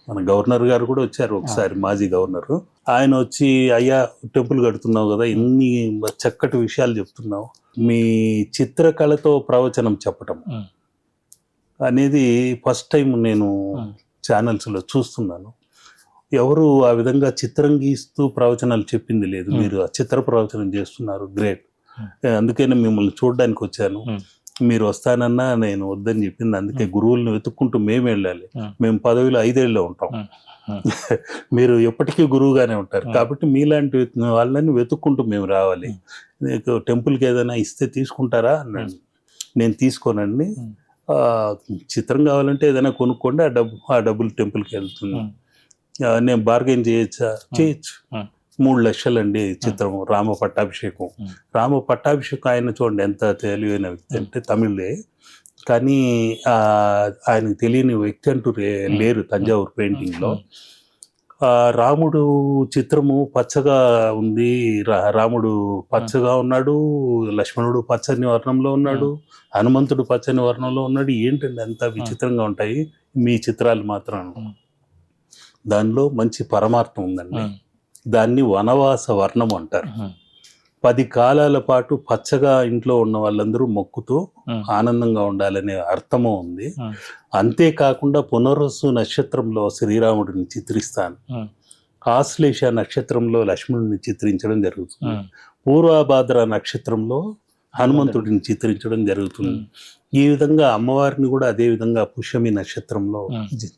మన గవర్నర్ గారు కూడా వచ్చారు ఒకసారి, మాజీ గవర్నర్. ఆయన వచ్చి, అయ్యా టెంపుల్ కడుతున్నావు కదా, ఎన్ని చక్కటి విషయాలు చెప్తున్నావు, మీ చిత్రకళతో ప్రవచనం చెప్పటం అనేది ఫస్ట్ టైం నేను ఛానల్స్లో చూస్తున్నాను. ఎవరు ఆ విధంగా చిత్రం గీస్తూ ప్రవచనాలు చెప్పింది లేదు. మీరు ఆ చిత్ర ప్రవచనం చేస్తున్నారు, గ్రేట్. అందుకనే మిమ్మల్ని చూడడానికి వచ్చాను. మీరు వస్తానన్నా నేను వద్దని చెప్పింది. అందుకే గురువులను వెతుక్కుంటూ మేము వెళ్ళాలి. మేము పదవిలో 5 ఏళ్ళలో ఉంటాం, మీరు ఎప్పటికీ గురువుగానే ఉంటారు. కాబట్టి మీలాంటి వాళ్ళని వెతుక్కుంటూ మేము రావాలి. మీకు టెంపుల్కి ఏదైనా ఇస్తే తీసుకుంటారా అన్నాడు. నేను తీసుకోనండి, చిత్రం కావాలంటే ఏదైనా కొనుక్కోండి, ఆ డబ్బులు టెంపుల్కి వెళ్తున్నాను. నేను బార్గెన్ చేయొచ్చా? చేయొచ్చు. 3 లక్షలండి చిత్రం, రామ పట్టాభిషేకం. రామ పట్టాభిషేకం ఆయన చూడండి ఎంత తెలివైన వ్యక్తి అంటే, తమిళే కానీ ఆయనకు తెలియని వ్యక్తి అంటూ లేరు తంజావూరు పెయింటింగ్లో. రాముడు చిత్రము పచ్చగా ఉంది, రాముడు పచ్చగా ఉన్నాడు, లక్ష్మణుడు పచ్చని వర్ణంలో ఉన్నాడు, హనుమంతుడు పచ్చని వర్ణంలో ఉన్నాడు. ఏంటండి అంత విచిత్రంగా ఉంటాయి మీ చిత్రాలు మాత్రం. దానిలో మంచి పరమార్థం ఉందండి. దాన్ని వనవాస వర్ణం అంటారు. 10 కాలాల పాటు పచ్చగా ఇంట్లో ఉన్న వాళ్ళందరూ మొక్కుతూ ఆనందంగా ఉండాలనే అర్థము ఉంది. అంతేకాకుండా పునర్వసు నక్షత్రంలో శ్రీరాముడిని చిత్రిస్తాను, ఆశ్లేష నక్షత్రంలో లక్ష్మణుడిని చిత్రించడం జరుగుతుంది, పూర్వభాద్ర నక్షత్రంలో హనుమంతుడిని చిత్రించడం జరుగుతుంది. ఈ విధంగా అమ్మవారిని కూడా అదే విధంగా పుష్యమి నక్షత్రంలో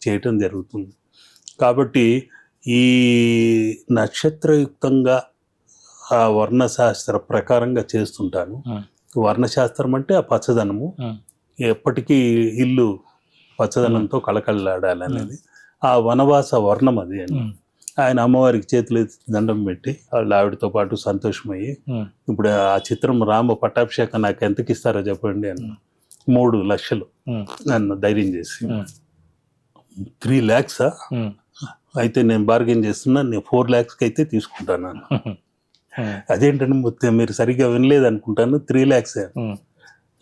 చేయటం జరుగుతుంది. కాబట్టి ఈ నక్షత్రయుక్తంగా ఆ వర్ణశాస్త్ర ప్రకారంగా చేస్తుంటాను. వర్ణశాస్త్రం అంటే ఆ పచ్చదనము, ఎప్పటికీ ఇల్లు పచ్చదనంతో కళకళలాడాలనేది ఆ వనవాస వర్ణం అది అని. ఆయన అమ్మవారికి చేతులు దండం పెట్టి వాళ్ళ ఆవిడతో పాటు సంతోషమయ్యి, ఇప్పుడు ఆ చిత్రం రామ పట్టాభిషేకం నాకు ఎంతకి ఇస్తారో చెప్పండి అని 3 లక్షలు నన్ను ధైర్యం చేసి. 3 lakhs అయితే నేను బార్గెన్ చేస్తున్నా, నేను 4 lakhsకి అయితే తీసుకుంటాను. అదేంటంటే మొత్తం మీరు సరిగ్గా వినలేదు అనుకుంటాను, 3 lakhs.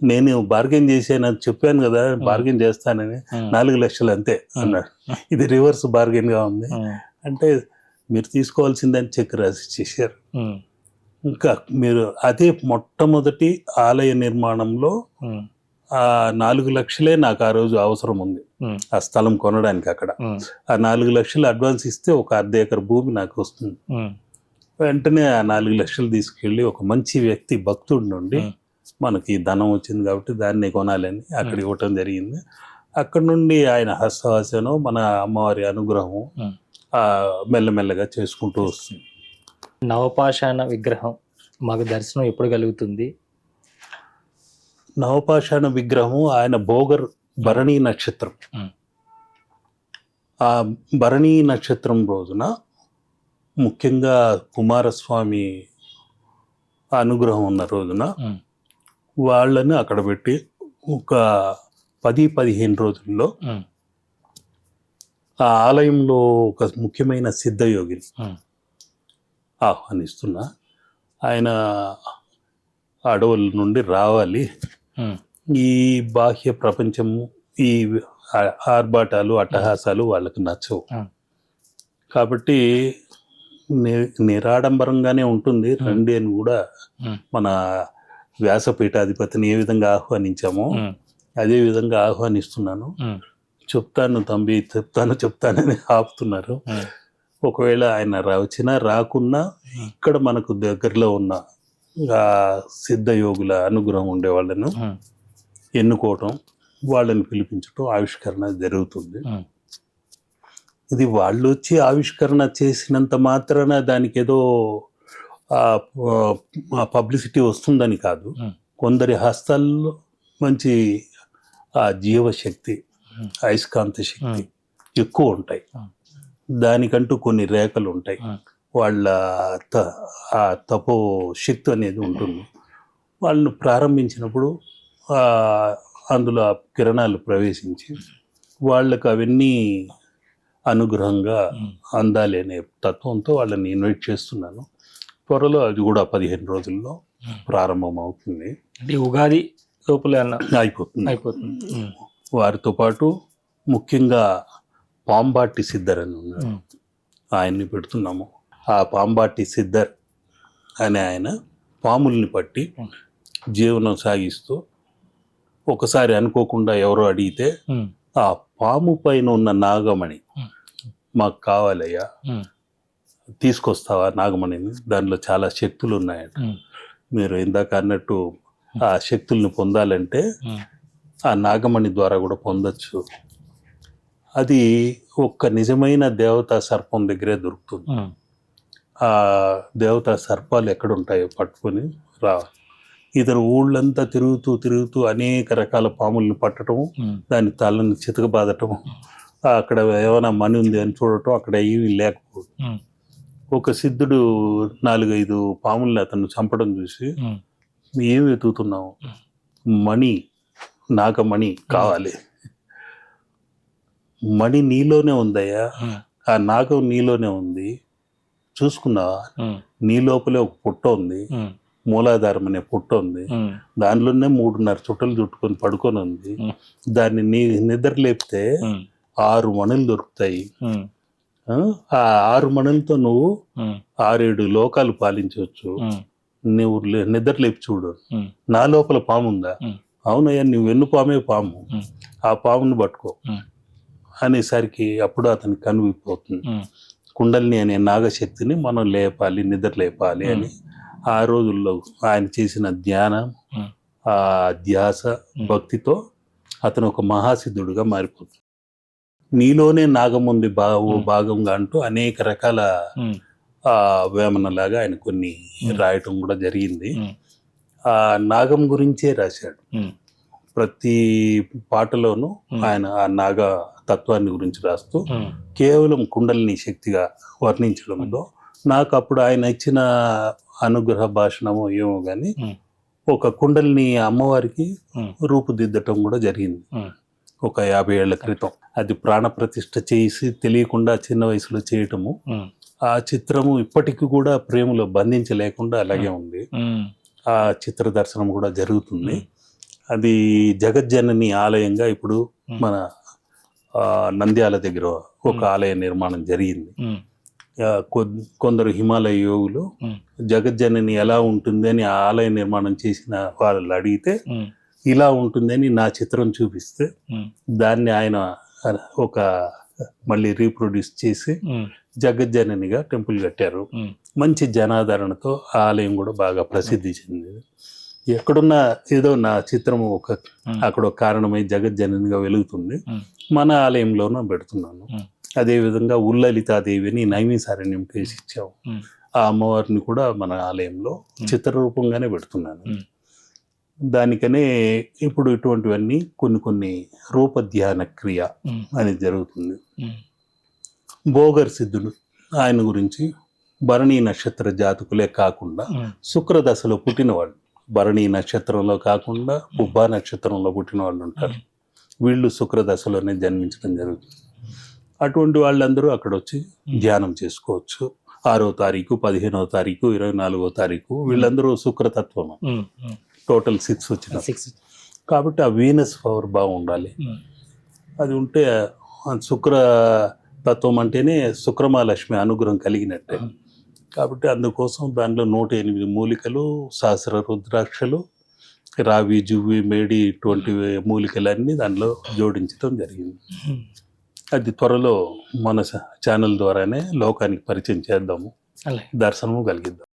నేను బార్గెన్ చేసాను, చెప్పాను కదా బార్గెన్ చేస్తానని, 4 లక్షలు అంతే అన్నాడు. ఇది రివర్స్ బార్గెన్ గా ఉంది అంటే, మీరు తీసుకోవాల్సిందని చెక్ రాసి చేశారు. ఇంకా మీరు అదే మొట్టమొదటి ఆలయ నిర్మాణంలో 4 లక్షలే నాకు ఆ రోజు అవసరం ఉంది ఆ స్థలం కొనడానికి. అక్కడ ఆ 4 లక్షలు అడ్వాన్స్ ఇస్తే ఒక 1/2 ఎకర్ భూమి నాకు వస్తుంది. వెంటనే ఆ 4 లక్షలు తీసుకెళ్ళి ఒక మంచి వ్యక్తి భక్తుడి నుండి మనకి ధనం వచ్చింది కాబట్టి దాన్ని కొనాలని అక్కడ ఇవ్వటం జరిగింది. అక్కడ నుండి ఆయన హస్తవాసనో మన అమ్మవారి అనుగ్రహం మెల్లమెల్లగా చేసుకుంటూ వస్తుంది. నవపాషాణ విగ్రహం మాకు దర్శనం ఎప్పుడు కలుగుతుంది? నవపాషాణ విగ్రహం ఆయన భోగర్ భరణీ నక్షత్రం. ఆ భరణీ నక్షత్రం రోజున ముఖ్యంగా కుమారస్వామి అనుగ్రహం ఉన్న రోజున వాళ్ళని అక్కడ పెట్టి ఒక 10-15 రోజుల్లో ఆ ఆలయంలో ఒక ముఖ్యమైన సిద్ధయోగిని ఆహ్వానిస్తున్నా. ఆయన అడవుల నుండి రావాలి, ఈ బాహ్య ప్రపంచము ఈ ఆర్భాటాలు అట్టహాసాలు వాళ్ళకి నచ్చవు కాబట్టి నిరాడంబరంగానే ఉంటుంది రండి అని కూడా మన వ్యాసపీఠాధిపతిని ఏ విధంగా ఆహ్వానించామో అదే విధంగా ఆహ్వానిస్తున్నాను. చెప్తాను తంబి, చెప్తానని ఆపుతున్నారు. ఒకవేళ ఆయన వచ్చినా రాకున్నా ఇక్కడ మనకు దగ్గరలో ఉన్న సిద్ధయోగుల అనుగ్రహం ఉండే వాళ్ళను ఎన్నుకోవటం, వాళ్ళని పిలిపించటం, ఆవిష్కరణ జరుగుతుంది. ఇది వాళ్ళు వచ్చి ఆవిష్కరణ చేసినంత మాత్రాన దానికి ఏదో పబ్లిసిటీ వస్తుందని కాదు. కొందరి హస్తాల్లో మంచి జీవశక్తి, అయస్కాంత శక్తి ఎక్కువ ఉంటాయి. దానికంటూ కొన్ని రేఖలు ఉంటాయి. వాళ్ళ తపో శక్తి అనేది ఉంటుంది. వాళ్ళను ప్రారంభించినప్పుడు అందులో కిరణాలు ప్రవేశించి వాళ్ళకు అవన్నీ అనుగ్రహంగా అందాలి అనే తత్వంతో వాళ్ళని ఇన్వైట్ చేస్తున్నాను. త్వరలో అది కూడా 15 రోజుల్లో ప్రారంభం అవుతుంది. ఉగాది లోపల అయిపోతుంది. వారితో పాటు ముఖ్యంగా పాంబాటి సిద్ధర్ అని ఉన్నాడు, ఆయన్ని పెడుతున్నాము. ఆ పాంబాటి సిద్ధర్ అనే ఆయన పాముల్ని పట్టి జీవనం సాగిస్తూ ఒకసారి అనుకోకుండా ఎవరో అడిగితే ఆ పాము పైన ఉన్న నాగమణి మాకు కావాలయ్యా, తీసుకొస్తావా నాగమణిని, దానిలో చాలా శక్తులు ఉన్నాయట, మీరు ఇందాక అన్నట్టు ఆ శక్తుల్ని పొందాలంటే ఆ నాగమణి ద్వారా కూడా పొందొచ్చు, అది ఒక్క నిజమైన దేవతా సర్పం దగ్గరే దొరుకుతుంది, ఆ దేవతా సర్పాలు ఎక్కడుంటాయో పట్టుకొని రావాలి. ఇతను ఊళ్ళంతా తిరుగుతూ అనేక రకాల పాముల్ని పట్టడం, దాని తలని చితకబాదటం, అక్కడ ఏమైనా మణి ఉంది అని చూడటం, అక్కడ ఏమీ లేకపోవడం. ఒక సిద్ధుడు 4-5 పాముల్ని అతను చంపడం చూసి, ఏమి వెతుకుతున్నావు, మణి, నాగమణి కావాలి, మణి నీలోనే ఉందయ్యా, ఆ నాగం నీలోనే ఉంది, చూసుకున్నావా, నీ లోపలే ఒక పుట్ట ఉంది, మూలాధారం అనే పుట్ట ఉంది, దానిలోనే 3.5 చుట్టలు చుట్టుకొని పడుకొని ఉంది, దాన్ని నీ నిద్ర లేపితే 6 మణులు దొరుకుతాయి, ఆ 6 మణులతో నువ్వు 6-7 లోకాలు పాలించవచ్చు, నువ్వు నిద్ర లేపి చూడు, నా లోపల పాము ఉందా, అవునయ్యా నువ్వు వెన్ను పామే పాము, ఆ పాముని పట్టుకో అనేసరికి అప్పుడు అతనికి కనువిపోతుంది, కుండలిని అనే నాగశక్తిని మనం లేపాలి, నిద్ర లేపాలి అని. ఆ రోజుల్లో ఆయన చేసిన ధ్యానం, ఆ ధ్యాస, భక్తితో అతను ఒక మహాసిద్ధుడుగా మారిపోతుంది. నీలోనే నాగం ఉంది భాగంగా అంటూ అనేక రకాల వేమనలాగా ఆయన కొన్ని రాయటం కూడా జరిగింది. ఆ నాగం గురించే రాశాడు, ప్రతి పాటలోనూ ఆయన ఆ నాగ తత్వాన్ని గురించి రాస్తూ కేవలం కుండలిని శక్తిగా వర్ణించడంలో నాకు అప్పుడు ఆయన ఇచ్చిన అనుగ్రహ భాషణమో ఏమో కానీ ఒక కుండలిని అమ్మవారికి రూపుదిద్దటం కూడా జరిగింది ఒక 50 ఏళ్ల క్రితం. అది ప్రాణ ప్రతిష్ఠ చేసి తెలియకుండా చిన్న వయసులో చేయటము, ఆ చిత్రము ఇప్పటికీ కూడా ప్రేమలో బంధించలేకుండా అలాగే ఉంది. ఆ చిత్ర దర్శనం కూడా జరుగుతుంది. అది జగజ్జనని ఆలయంగా ఇప్పుడు మన నంద్యాల దగ్గర ఒక ఆలయ నిర్మాణం జరిగింది. కొందరు హిమాలయ యోగులు జగజ్జనని ఎలా ఉంటుంది అని ఆ ఆలయ నిర్మాణం చేసిన వాళ్ళు అడిగితే ఇలా ఉంటుందని నా చిత్రం చూపిస్తే దాన్ని ఆయన ఒక మళ్ళీ రీప్రొడ్యూస్ చేసి జగజ్జననిగా టెంపుల్ కట్టారు. మంచి జనాదరణతో ఆ ఆలయం కూడా బాగా ప్రసిద్ధి చెందింది. ఎక్కడున్నా ఏదో నా చిత్రము అక్కడ ఒక కారణమై జగజ్జననిగా వెలుగుతుంది. మన ఆలయంలోనూ పెడుతున్నాను. అదేవిధంగా ఉల్లలితాదేవిని నైమిసారణ్యం కేసి ఇచ్చాము. ఆ అమ్మవారిని కూడా మన ఆలయంలో చిత్రరూపంగానే పెడుతున్నాను. దానికనే ఇప్పుడు ఇటువంటివన్నీ కొన్ని రూపధ్యాన క్రియ అనేది జరుగుతుంది. భోగర్ సిద్ధుడు, ఆయన గురించి భరణీ నక్షత్ర జాతకులే కాకుండా శుక్రదశలో పుట్టినవాళ్ళు, భరణీ నక్షత్రంలో కాకుండా ఉబ్బా నక్షత్రంలో పుట్టిన వాళ్ళు ఉంటారు, వీళ్ళు శుక్రదశలోనే జన్మించడం జరుగుతుంది. అటువంటి వాళ్ళందరూ అక్కడ వచ్చి ధ్యానం చేసుకోవచ్చు. 6వ తారీఖు, 15వ తారీఖు, 24వ తారీఖు వీళ్ళందరూ శుక్రతత్వం, టోటల్ 6 వచ్చిన. కాబట్టి ఆ వీనస్ పవర్ బాగుండాలి. అది ఉంటే శుక్ర తత్వం అంటేనే శుక్రమహాలక్ష్మి అనుగ్రహం కలిగినట్టే. కాబట్టి అందుకోసం దానిలో 108 మూలికలు, సహస్ర రుద్రాక్షలు, రావి, జువ్వి, మేడి ఇటువంటి మూలికలన్నీ దానిలో జోడించడం జరిగింది. అది త్వరలో మన ఛానల్ ద్వారానే లోకానికి పరిచయం చేద్దాము, దర్శనము కలిగిద్దాం.